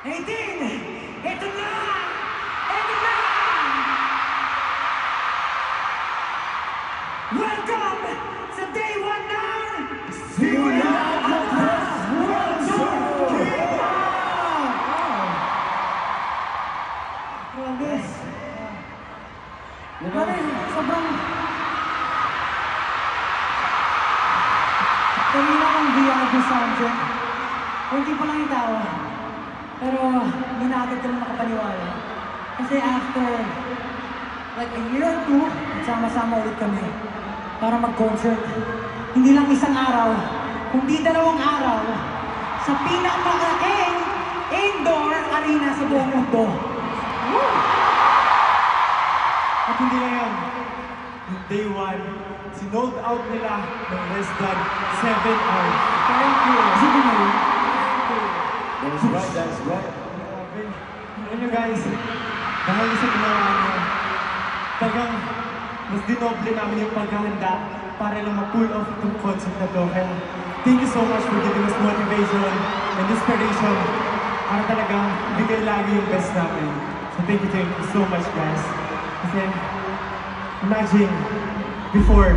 18! Ito na! Ito na! Welcome sa Day 1 ng Simula Conquest World Tour! Grabe. Grabe, sobrang... Kanina kang Bianco Sanchez. Kunti pa lang yung tawa. Pero hindi na agad kami makapaniwala. Kasi after like a year or two, sama-sama ulit kami para mag-concert. Hindi lang isang araw, kundi 2 araw sa pinakamalaking indoor arena sa buong mundo. Woo! At hindi na yan. Yung day 1, sinold out nila ng less than 7 hours. Thank you. Sige mo yun. That's right, that's right. Grabe. Alam nyo guys, dahil sa ginawa nyo, talagang mas dinoble namin yung paghahanda para lang ma-pull off itong concert na to. Kaya thank you so much for giving us motivation and inspiration para talagang bigay lagi yung best namin. So thank you so much guys. Kasi imagine, before,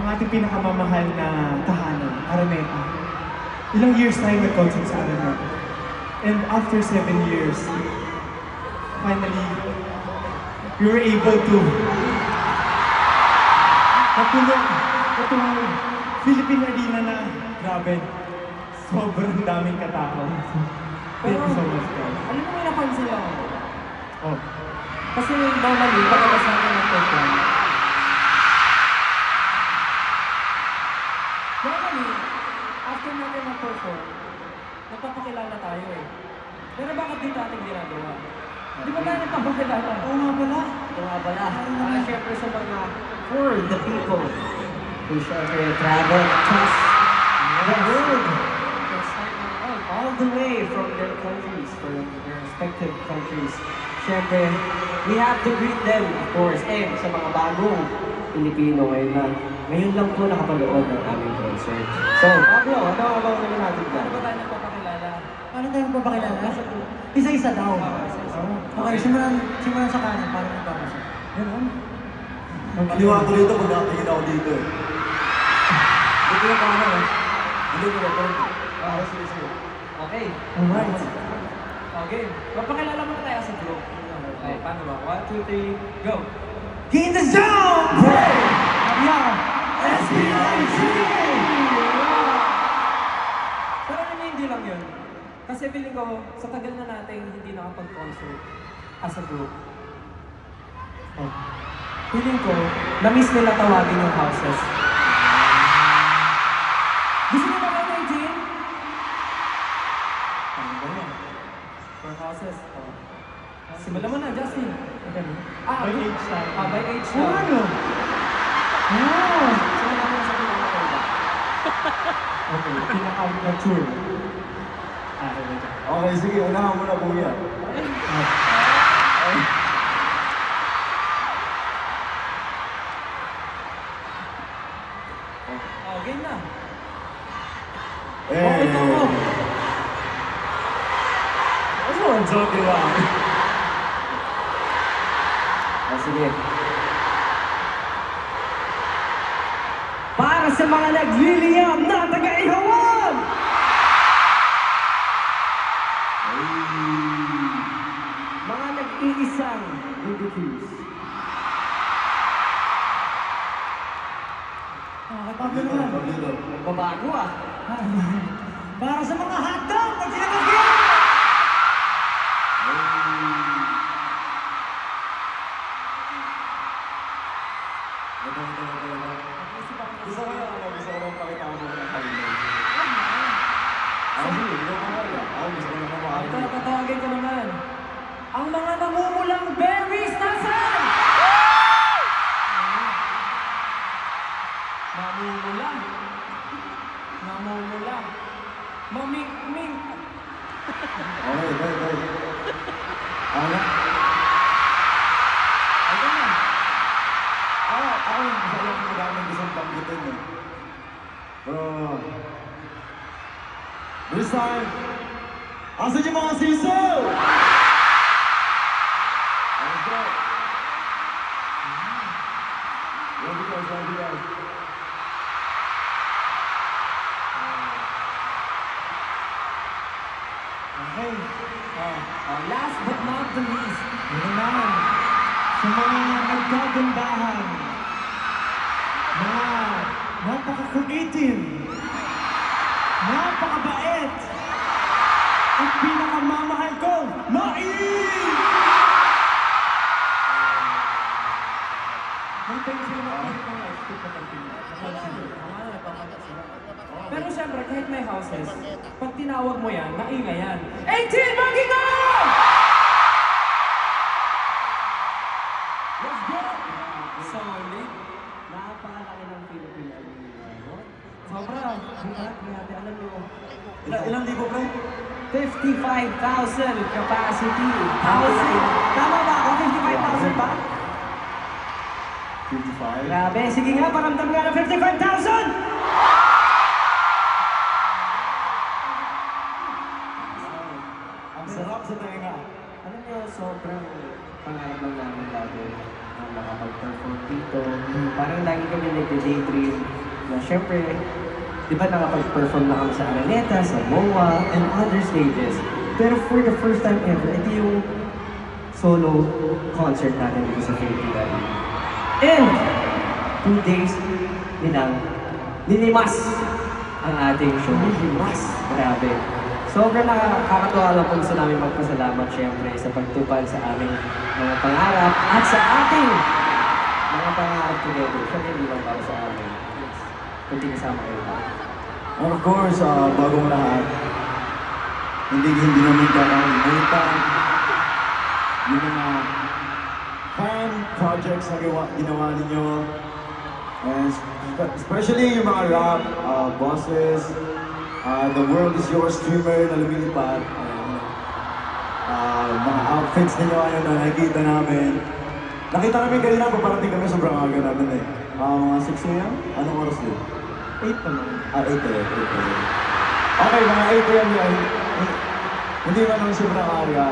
ang ating pinakamamahal na tahanan, Araneta, ilang years tayo nag-concert sa Araneta. And after 7 years, finally, we were able to matulog itong Philippine Arena na, grabe, sobrang daming katao. Thank you so much, guys. Alam mo may napansin lang. Oh. Kasi normally, pagkabas natin ng normally, after natin mag-perform, nagpapakilala tayo eh. Pero bakit dito ating ginagawa? Di ba tayo nagpapakilala? Oo nga pala. Oo nga pala. Siyempre sa mga for the people who siyempre travel across the world. All the way from their countries, from their respective countries. Siyempre, we have to greet them, of course. And sa mga bagong Pilipino ngayon lang po nakapanood ng aming concert. So, Pablo, ano ang abang naman natin dyan? Ano ba tayo nagpapakilala? Paano tayo nagpapakilala? Isa-isa daw. Okay, simulan sa kanan para magpapasa. Ganun. Paliwa ko dito pag nakatingin ako dito eh. Dito yung camera eh. Hindi ko na sige, sige. Okay. Alright. Okay. Magpakilala mo na tayo sa group. Okay, paano ba? 1, 2, 3, go! Get in the zone! Hey! Yeah! SPIG! Pero alam niyo, hindi lang yun. Kasi feeling ko, sa tagal na natin hindi nakapag-concert as a group. Oh. Feeling ko, na-miss nila tawagin yung houses. Gusto niyo ba kayo ng gym? Ano ba yan? For houses? Oh. Simulan mo na, Justin. By age tayo. By age Oh, na. ano? Wow! Simulan mo na sa pinaka-torba. Okay, pinaka-mature. Okay, sige, unahan mo na po yan. Oh, game na. Eh, ito mo. Ano ang joke ba? Sige. Para sa mga nagliliyam na taga-ihawan! Mga nag-iisang BBQs. Okay, Pablo naman. Magbabago ah. Para sa mga hotdog! Pag sinabag yan! Gusto ko lang pakita ko muna ng highlight. Sige, hindi ko makakala. Gusto ko lang Ito, makakala. tatawagin ko naman. Ang mga namumulang berries nasaan? Namumula. Namumula. Maming-ming. Okay. Ano? Ito na. Ako yung gusto ko lang madaming gustong banggitin eh. Pero, this time, Asan yung mga siso? Let's go. Love you guys, love you guys. Okay. Last but not the least, Yun naman. Sa mga nagkagandahan, mga napaka-creative, napakabait, at pinakamamahal ko, Mai! pero syempre kahit may houses, pag tinawag mo yan, maingay yan. 18, Magino! Let's go! Solid. Napakalaki ng Philippine Arena. No? Sobra. Grabe. Alam nyo, Ilang libo, pre? 55,000 capacity. Housing. Tama ba ako? 55,000 ba? 55. Grabe. Sige nga, paramdam nga ng 55,000! Ang sarap sa tenga. Alam nyo, sobrang pangarap lang namin lagi na makapag-perform dito. Parang lagi kami nag-daydream na syempre, di ba nakapag-perform na kami sa Araneta, sa MOA, and other stages. Pero for the first time ever, ito yung solo concert natin dito sa Philippine Arena. And 2 days nilang nilimas ang ating show. Nilimas! Grabe. Sobrang nakakatuwa lang po gusto namin magpasalamat syempre sa pagtupad sa aming mga pangarap at sa ating mga pangarap together. Syempre hindi lang para sa amin. Kundi kasama kayo lahat. And of course, bagong lahat, hindi namin kakalimutan yung mga fan projects na ginawa ninyo. And especially yung mga rap, bosses, The World Is Yours streamer na lumilipad. Mga outfits ninyo ayun na nakikita namin. Nakita namin kanina pa parating kami sobrang aga namin eh. Mga 6 a.m.? Anong oras din? 8 naman. 8 a.m. Okay, mga 8 a.m. yan. Hindi man naman sobrang aga.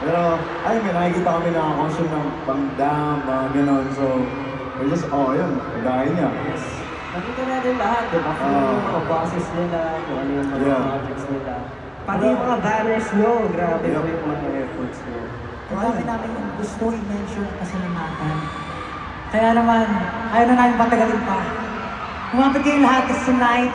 Pero, ay, may nakikita kami na consume ng pang-dam, mga ganon. So, we're just, yun, kagaya niya. Nakita natin lahat, di ba? Kung ano yung mga bosses nila, kung ano yung mga Yeah. projects nila. Pati yung mga banners nyo, grabe Yeah. po yung mga efforts nyo. Ang dami namin yung gusto i-mention kasi naman. Kaya naman, ayaw na namin patagalin pa. Umabot kayo lahat kasi tonight,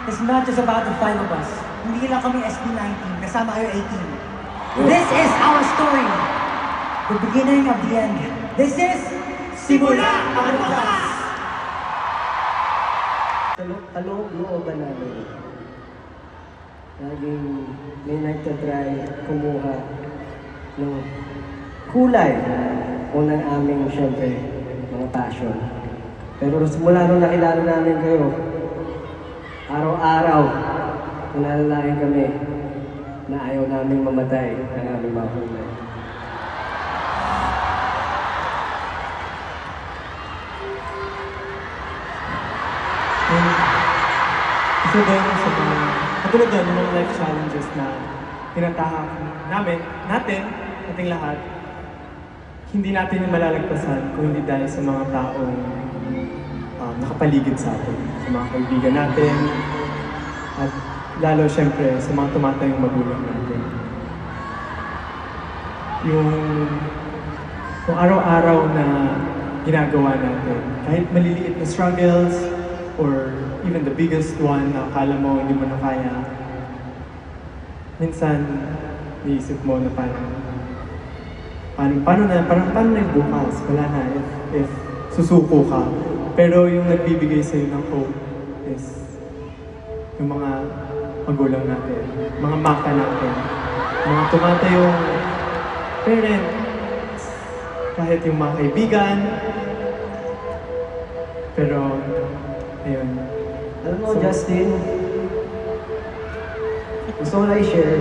it's not just about the 5 of us. Hindi lang kami SB19, kasama kayo 18. This is our story. The beginning of the end. This is Simula ang Wakas! Kalooban namin. Laging may nagtatry kumuha ng kulay o ng aming, syempre, mga passion. Pero simula nung nakilala namin kayo, araw-araw, nananalain kami na ayaw namin mamatay ng aming mga kulay. Isa din sa mga, katulad din ng mga life challenges na tinatahak natin, ating lahat, hindi natin yung malalagpasan kung hindi dahil sa mga taong nakapaligid sa atin, sa mga kaibigan natin, at lalo syempre sa mga tumatayong magulang natin. Yung araw-araw na ginagawa natin, kahit maliliit na struggles, or even the biggest one na akala mo hindi mo na kaya, minsan naisip mo na paano na yung bukas? Wala na if susuko ka. Pero yung nagbibigay sa'yo ng hope is yung mga magulang natin, mga maka natin, mga tumatayong parents, kahit yung mga kaibigan. Pero, ayun. Alam mo, Justin, gusto ko na i-share.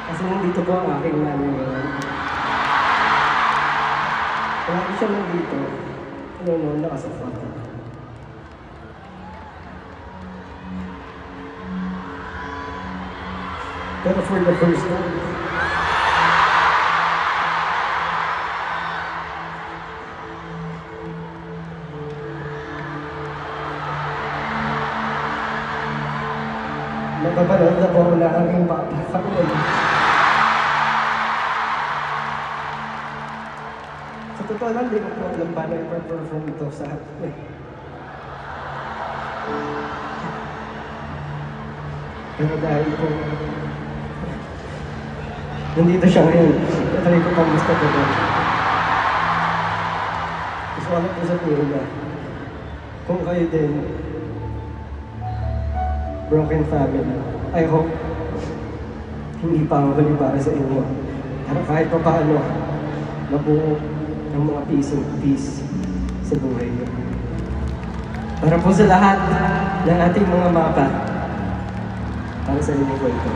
Kasi nandito po ang aking nanay ngayon. Palagi siya nandito. Nanonood na sa photo. Pero for the first time, napapanood na po na aming papapanood. Sa totoo lang, di ko po alam paano i-perform ito sa akin. Pero dahil po, nandito siya ngayon, natry ko pang gusto ko po. Gusto ko lang po sabihin na, kung kayo din, broken family, I hope hindi pa ako huli para sa inyo. Pero kahit pa paano, mabuo ng mga peace sa buhay niyo. Para po sa lahat ng ating mga mapa, para sa inyo po ito.